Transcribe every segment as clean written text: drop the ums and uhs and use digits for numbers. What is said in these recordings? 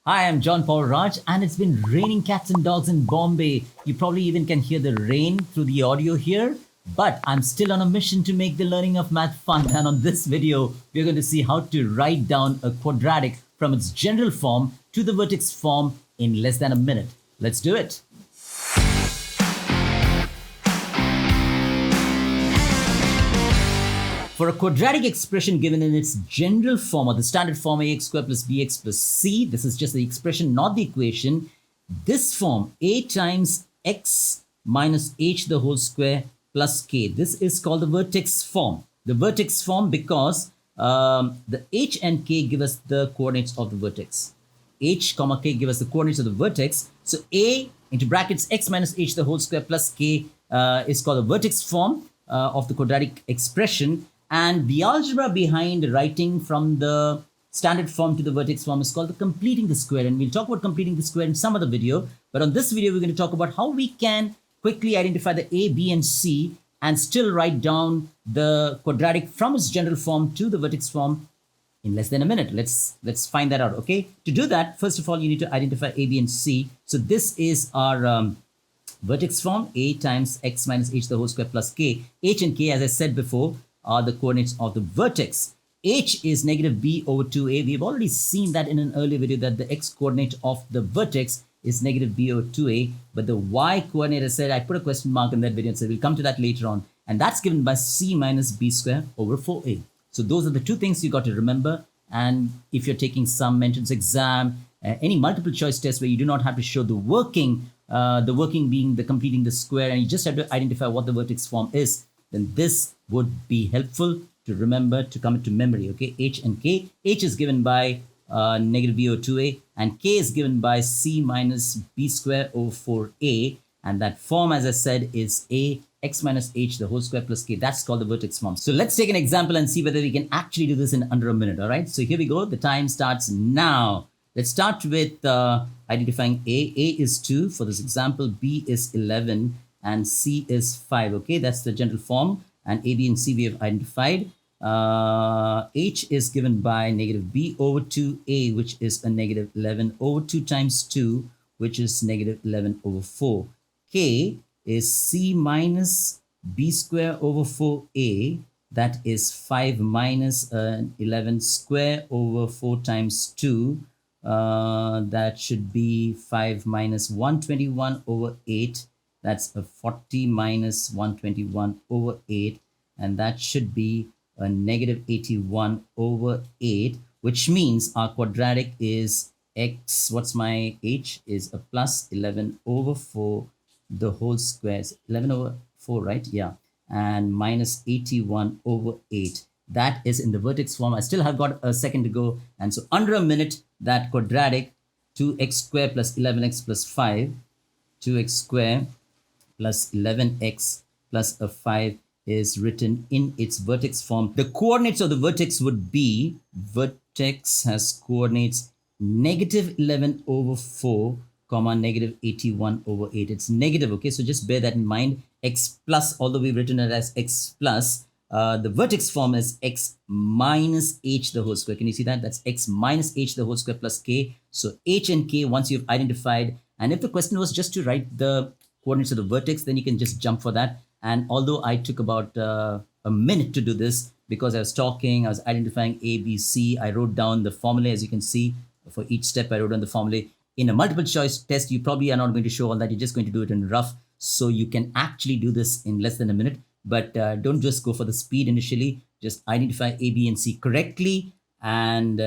Hi, I'm John Paul Raj, and it's been raining cats and dogs in Bombay. You probably even can hear the rain through the audio here, but I'm still on a mission to make the learning of math fun. And on this video, we're going to see how to write down a quadratic from its general form to the vertex form in less than a minute. Let's do it. For a quadratic expression given in its general form or the standard form ax squared plus bx plus c, this is just the expression, not the equation. This form, a times x minus h the whole square plus k, this is called the vertex form. The vertex form because the h and k give us the coordinates of the vertex. H comma k give us the coordinates of the vertex. So a into brackets x minus h the whole square plus k is called the vertex form of the quadratic expression. And the algebra behind writing from the standard form to the vertex form is called the completing the square. And we'll talk about completing the square in some other video. But on this video, we're going to talk about how we can quickly identify the a, b, and c and still write down the quadratic from its general form to the vertex form in less than a minute. Let's find that out, okay? To do that, first of all, you need to identify a, b, and c. So this is our vertex form, a times x minus h the whole square plus k. H and k, as I said before, are the coordinates of the vertex. H is negative b over 2a. We've already seen that in an earlier video that the x coordinate of the vertex is negative b over 2a. But the y coordinate, I said, I put a question mark in that video and said we'll come to that later on. And that's given by c minus b square over 4a. So those are the two things you got to remember. And if you're taking some entrance exam, any multiple choice test where you do not have to show the working being the completing the square, and you just have to identify what the vertex form is, then this would be helpful to remember, to come into memory, okay? H and k. H is given by negative b over 2a, and k is given by c minus b square over 4a, and that form, as I said, is a x minus h the whole square plus k. That's called the vertex form. So let's take an example and see whether we can actually do this in under a minute, all right? So here we go. The time starts now. Let's start with identifying a. A is 2 for this example, b is 11, and c is 5, okay? That's the general form, and a, b, and c we have identified. H is given by negative b over 2a, which is a negative 11 over 2 times 2, which is negative 11 over 4. K is c minus b square over 4a, that is 5 minus 11 square over 4 times 2. That should be 5 minus 121 over 8. That's a 40 minus 121 over 8. And that should be a negative 81 over 8, which means our quadratic is x, what's my h, is a plus 11 over 4, the whole square. 11 over 4, right? Yeah. And minus 81 over 8. That is in the vertex form. I still have got a second to go. And so under a minute, that quadratic 2x squared plus 11x plus 5, 2x squared plus 11x plus a 5 is written in its vertex form. The coordinates of the vertex would be, vertex has coordinates negative 11 over 4, comma negative 81 over 8. It's negative, okay? So just bear that in mind. X plus, although we've written it as x plus, the vertex form is x minus h the whole square. Can you see that? That's x minus h the whole square plus k. So h and k, once you've identified, and if the question was just to write the coordinates of the vertex, then you can just jump for that. And although I took about a minute to do this because I was talking, I was identifying A, B, C, I wrote down the formula. As you can see, for each step, I wrote down the formula. In a multiple choice test, you probably are not going to show all that. You're just going to do it in rough. So you can actually do this in less than a minute. But don't just go for the speed initially. Just identify A, B, and C correctly and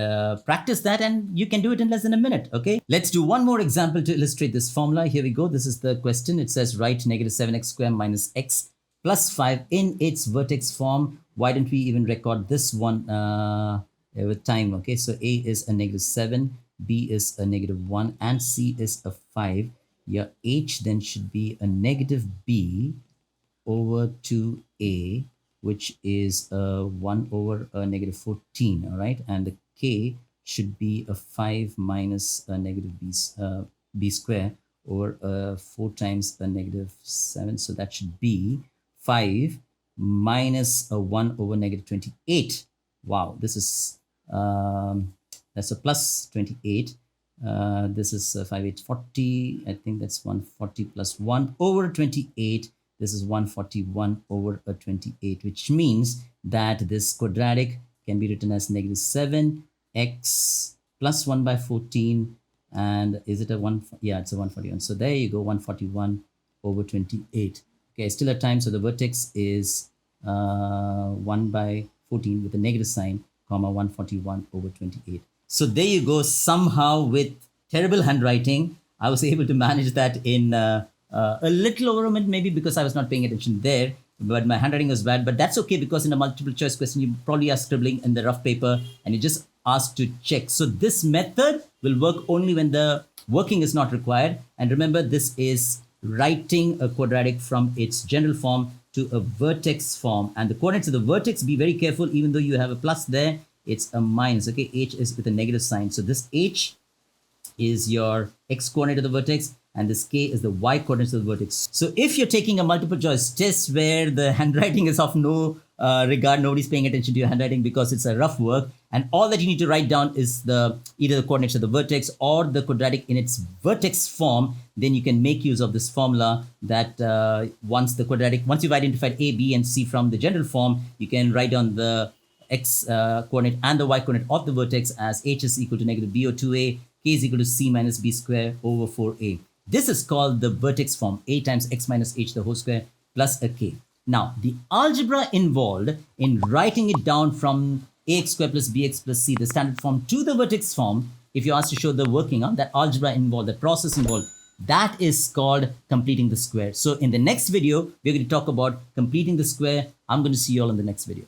practice that, and you can do it in less than a minute, okay? Let's do one more example to illustrate this formula. Here we go. This is the question. It says write negative 7x squared minus x plus 5 in its vertex form. Why don't we even record this one with time, okay? So A is a negative 7, B is a negative 1, and C is a 5. Your H then should be a negative B over 2A, which is 1 over a negative 14, all right? And the K should be a 5 minus a negative B square over 4 times a negative 7. So that should be 5 minus a 1 over negative 28. Wow, this is, that's a plus 28. This is 5, 8, 40. I think that's 140 plus 1 over 28. This is 141 over a 28, which means that this quadratic can be written as negative 7x plus 1 by 14. And is it a 1? Yeah, it's a 141. So there you go, 141 over 28. Okay, still at time. So the vertex is 1 by 14 with a negative sign, comma 141 over 28. So there you go. Somehow with terrible handwriting, I was able to manage that in a little over a minute, maybe because I was not paying attention there. But my handwriting was bad. But that's okay because in a multiple choice question, you probably are scribbling in the rough paper and you just asked to check. So this method will work only when the working is not required. And remember, this is writing a quadratic from its general form to a vertex form. And the coordinates of the vertex, be very careful, even though you have a plus there, it's a minus. Okay, h is with a negative sign. So this h is your x coordinate of the vertex, and this k is the y coordinates of the vertex. So if you're taking a multiple choice test where the handwriting is of no regard, nobody's paying attention to your handwriting because it's a rough work, and all that you need to write down is either the coordinates of the vertex or the quadratic in its vertex form, then you can make use of this formula that once you've identified a, b, and c from the general form, you can write down the x coordinate and the y coordinate of the vertex as h is equal to negative b over 2a, k is equal to c minus b square over 4a. This is called the vertex form, a times x minus h the whole square plus a k. Now, the algebra involved in writing it down from ax square plus bx plus c, the standard form, to the vertex form, if you ask to show the working on that algebra involved, the process involved, that is called completing the square. So in the next video, we're going to talk about completing the square. I'm going to see you all in the next video.